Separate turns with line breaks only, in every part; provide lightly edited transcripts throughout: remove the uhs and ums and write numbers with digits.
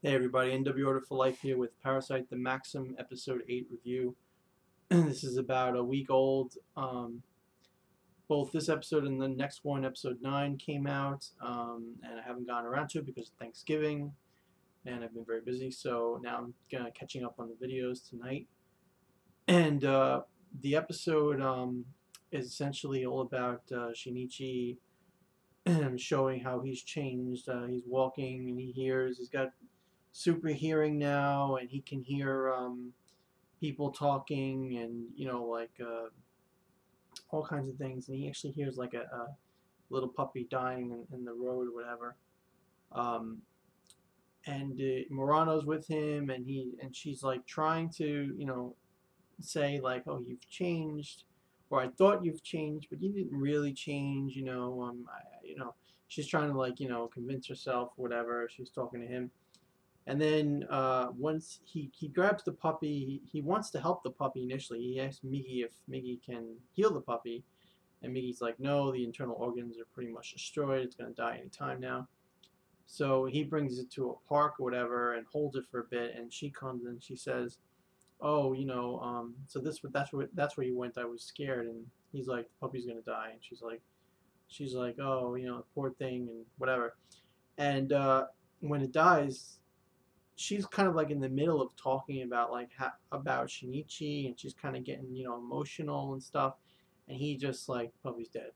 Hey everybody, NW Order for Life here with Parasite The Maxim Episode 8 review. This is about a week old. Both this episode and the next one, Episode 9, came out, and I haven't gotten around to it because of Thanksgiving, and I've been very busy, so now I'm catching up on the videos tonight. And the episode is essentially all about Shinichi showing how he's changed. He's walking and he's got super hearing now, and he can hear people talking and all kinds of things. And he actually hears like a little puppy dying in the road or whatever. Um, and Murano's with him, and she's like trying to say like, oh, you've changed, or I thought you've changed, but you didn't really change. She's trying to like convince herself, whatever. She's talking to him. And then once he grabs the puppy, he wants to help the puppy initially. He asks Miggy if Miggy can heal the puppy. And Miggy's like, no, the internal organs are pretty much destroyed. It's going to die any time now. So he brings it to a park or whatever and holds it for a bit. And she comes and she says, oh, so that's where you went. I was scared. And he's like, the puppy's going to die. And she's like, oh, poor thing and whatever. And when it dies, she's kind of like in the middle of talking about like about Shinichi, and she's kind of getting emotional and stuff, and he just like puppy's dead,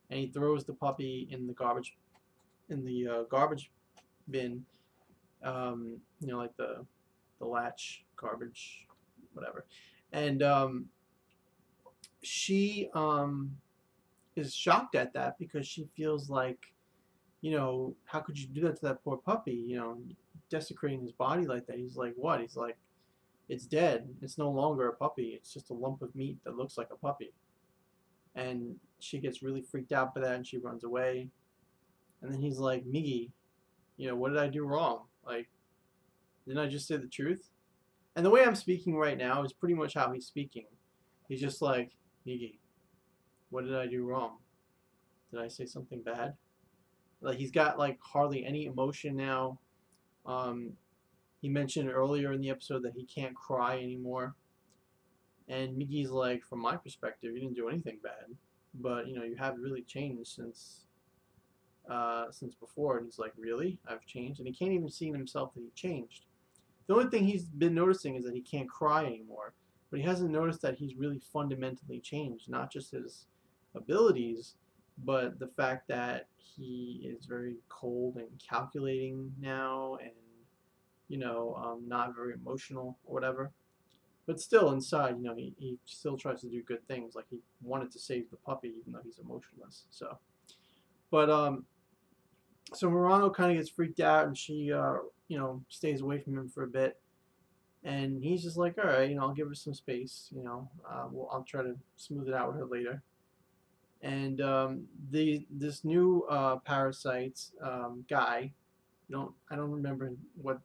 and he throws the puppy in the garbage bin, like the latch garbage, whatever, and she is shocked at that because she feels like how could you do that to that poor puppy, desecrating his body like that. He's like, what? He's like, it's dead. It's no longer a puppy. It's just a lump of meat that looks like a puppy. And she gets really freaked out by that and she runs away. And then he's like, Miggy, what did I do wrong? Like, didn't I just say the truth? And the way I'm speaking right now is pretty much how he's speaking. He's just like, Miggy, what did I do wrong? Did I say something bad? Like, he's got like hardly any emotion now. Um, he mentioned earlier in the episode that he can't cry anymore. And Miggy's like, from my perspective, you didn't do anything bad, but you have really changed since before. And he's like, really? I've changed? And he can't even see in himself that he changed. The only thing he's been noticing is that he can't cry anymore, but he hasn't noticed that he's really fundamentally changed, not just his abilities, but the fact that he is very cold and calculating now, and not very emotional or whatever. But still, inside, he still tries to do good things. Like he wanted to save the puppy, even though he's emotionless. But so Murano kind of gets freaked out, and she, stays away from him for a bit. And he's just like, all right, I'll give her some space. I'll try to smooth it out with her later. And this new parasite guy, I don't remember what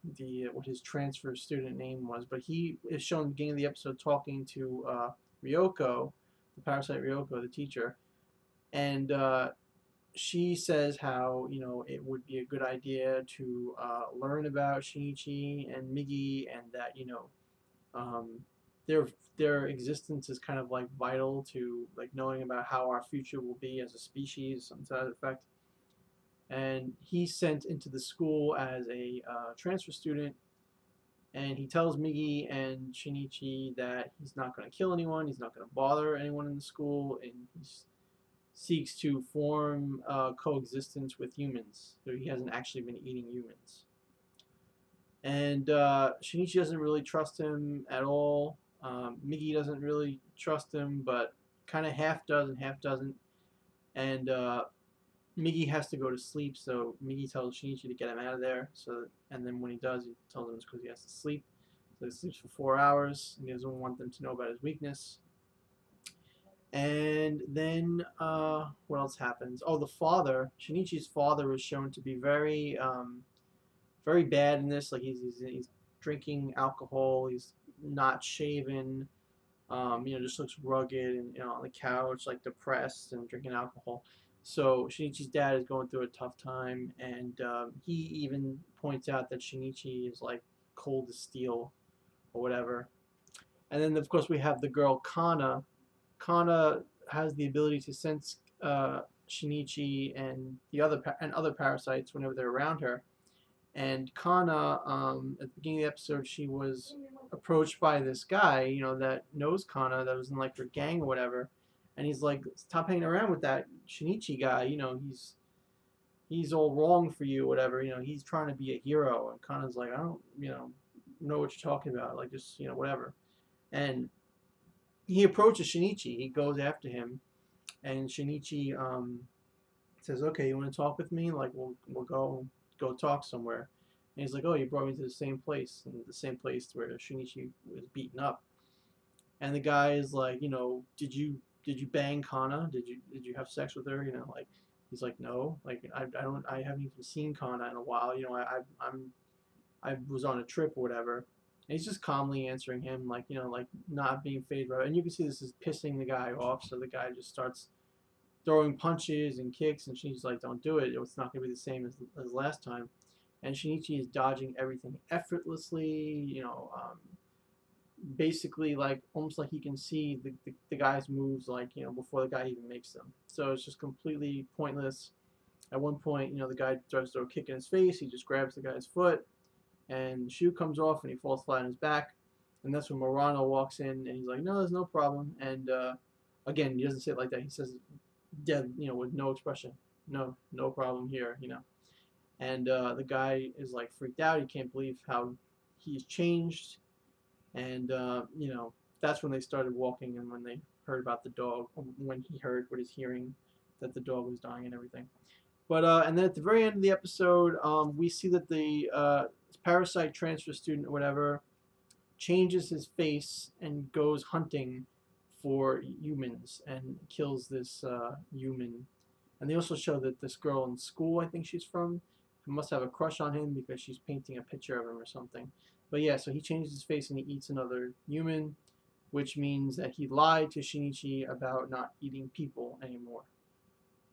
his transfer student name was, but he is shown at the beginning of the episode talking to Ryoko, the parasite Ryoko, the teacher, and she says how it would be a good idea to learn about Shinichi and Miggy, and that um, their their existence is kind of like vital to like knowing about how our future will be as a species, something to that effect. And he's sent into the school as a transfer student, and he tells Migi and Shinichi that he's not going to kill anyone, he's not going to bother anyone in the school, and he seeks to form coexistence with humans. So he hasn't actually been eating humans. And Shinichi doesn't really trust him at all. Migi doesn't really trust him, but kind of half does and half doesn't. And Miggy has to go to sleep, so Miggy tells Shinichi to get him out of there. And then when he does, he tells him it's because he has to sleep. So he sleeps for 4 hours, and he doesn't want them to know about his weakness. And then what else happens? Oh, the father, Shinichi's father, is shown to be very bad in this. Like he's drinking alcohol. He's not shaven. Just looks rugged and on the couch, like depressed and drinking alcohol. So Shinichi's dad is going through a tough time, and he even points out that Shinichi is like cold as steel or whatever. And then of course we have the girl Kana. Kana has the ability to sense Shinichi and other parasites whenever they're around her. And Kana, at the beginning of the episode, she was approached by this guy, that knows Kana, that was in like her gang or whatever, and he's like, "Stop hanging around with that Shinichi guy. He's all wrong for you, whatever. He's trying to be a hero." And Kana's like, "I don't, know what you're talking about. Like, just whatever." And he approaches Shinichi. He goes after him, and Shinichi says, "Okay, you want to talk with me? Like, we'll go talk somewhere." And he's like, "Oh, you brought me to the same place where Shinichi was beaten up." And the guy is like, "Did you bang Kana? Did you have sex with her? Like." He's like, "No, like I haven't even seen Kana in a while. I was on a trip or whatever." And he's just calmly answering him, like, like not being phased by it. And you can see this is pissing the guy off, so the guy just starts throwing punches and kicks, and she's like, "Don't do it. It's not going to be the same as last time." And Shinichi is dodging everything effortlessly, basically like almost like he can see the guy's moves, like, before the guy even makes them. So it's just completely pointless. At one point, the guy tries to throw a kick in his face. He just grabs the guy's foot, and the shoe comes off, and he falls flat on his back. And that's when Murano walks in, and he's like, "No, there's no problem." And again, he doesn't say it like that. He says dead, with no expression. No problem here. And the guy is like freaked out. He can't believe how he's changed. And that's when they started walking, and when they heard about the dog, when he heard what he's hearing, that the dog was dying and everything. But and then at the very end of the episode, we see that the parasite transfer student or whatever changes his face and goes hunting for humans and kills this human. And they also show that this girl in school, I think she's from, must have a crush on him because she's painting a picture of him or something. But yeah, so he changes his face and he eats another human, which means that he lied to Shinichi about not eating people anymore.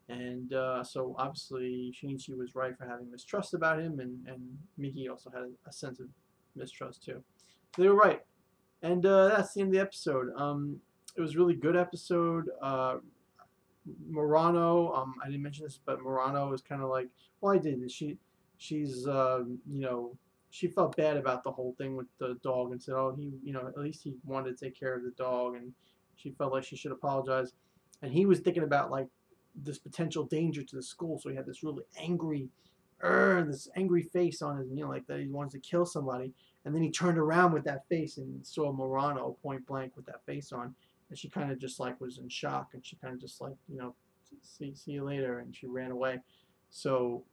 And so obviously Shinichi was right for having mistrust about him, and Miki also had a sense of mistrust too. So they were right. And that's the end of the episode. It was a really good episode. Murano, I didn't mention this, but Murano is kind of like, well, I did. She's, she felt bad about the whole thing with the dog and said, oh, at least he wanted to take care of the dog, and she felt like she should apologize. And he was thinking about like this potential danger to the school, so he had this really angry, this angry face on his, like that he wanted to kill somebody. And then he turned around with that face and saw Murano point blank with that face on. And she kind of just like was in shock, and she kind of just like, see you later, and she ran away. So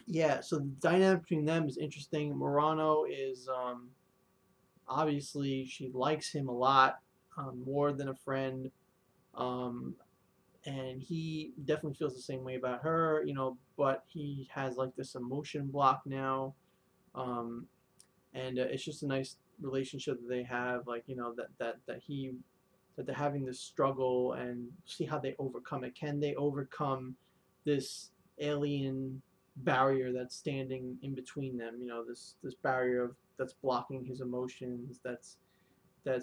yeah, so the dynamic between them is interesting. Murano is obviously she likes him a lot, more than a friend, and he definitely feels the same way about her, but he has like this emotion block now, and it's just a nice relationship that they have, like, that they're having this struggle, and see how they overcome it. Can they overcome this alien barrier that's standing in between them? This barrier that's blocking his emotions. That's that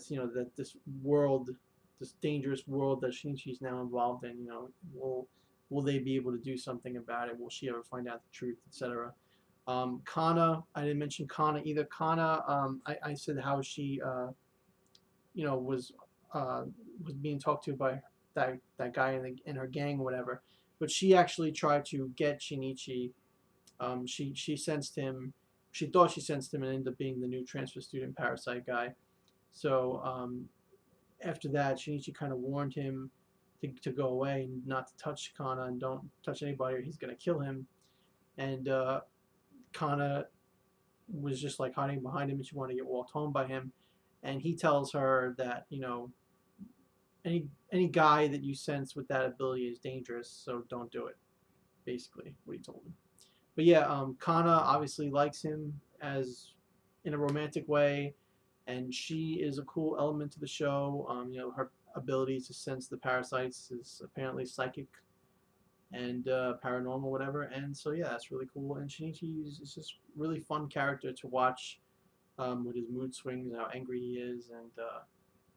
this dangerous world that Shinichi's now involved in. Will they be able to do something about it? Will she ever find out the truth, etc.? Kana, I didn't mention Kana either. Kana, I said how she, was being talked to by that guy in her gang or whatever, but she actually tried to get Shinichi. She sensed him. She thought she sensed him, and ended up being the new transfer student parasite guy. So after that, Shinichi kind of warned him to go away and not to touch Kana, and don't touch anybody or he's gonna kill him. And Kana was just like hiding behind him, and she wanted to get walked home by him. And he tells her that any guy that you sense with that ability is dangerous, so don't do it. Basically, what he told him. But yeah, Kana obviously likes him as in a romantic way, and she is a cool element to the show. Her ability to sense the parasites is apparently psychic, and paranormal, whatever. And so yeah, that's really cool. And Shinichi is just really fun character to watch, with his mood swings and how angry he is, and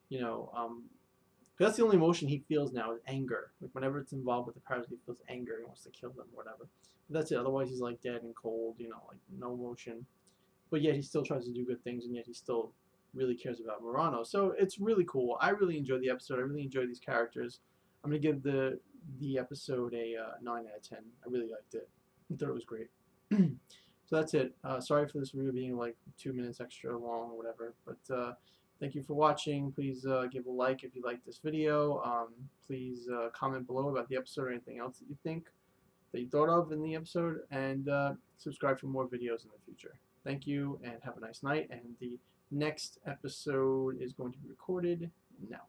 you know, 'cause that's the only emotion he feels now is anger. Like whenever it's involved with the parasite, he feels anger. He wants to kill them, whatever. But that's it. Otherwise, he's like dead and cold. You know, like no emotion. But yet he still tries to do good things, and yet he still really cares about Murano. So it's really cool. I really enjoyed the episode. I really enjoyed these characters. I'm gonna give the episode a 9 out of 10. I really liked it. I thought it was great. So that's it. Sorry for this video being like 2 minutes extra long or whatever. But thank you for watching. Please give a like if you like this video. Please comment below about the episode or anything else that you think that you thought of in the episode. And subscribe for more videos in the future. Thank you and have a nice night. And the next episode is going to be recorded now.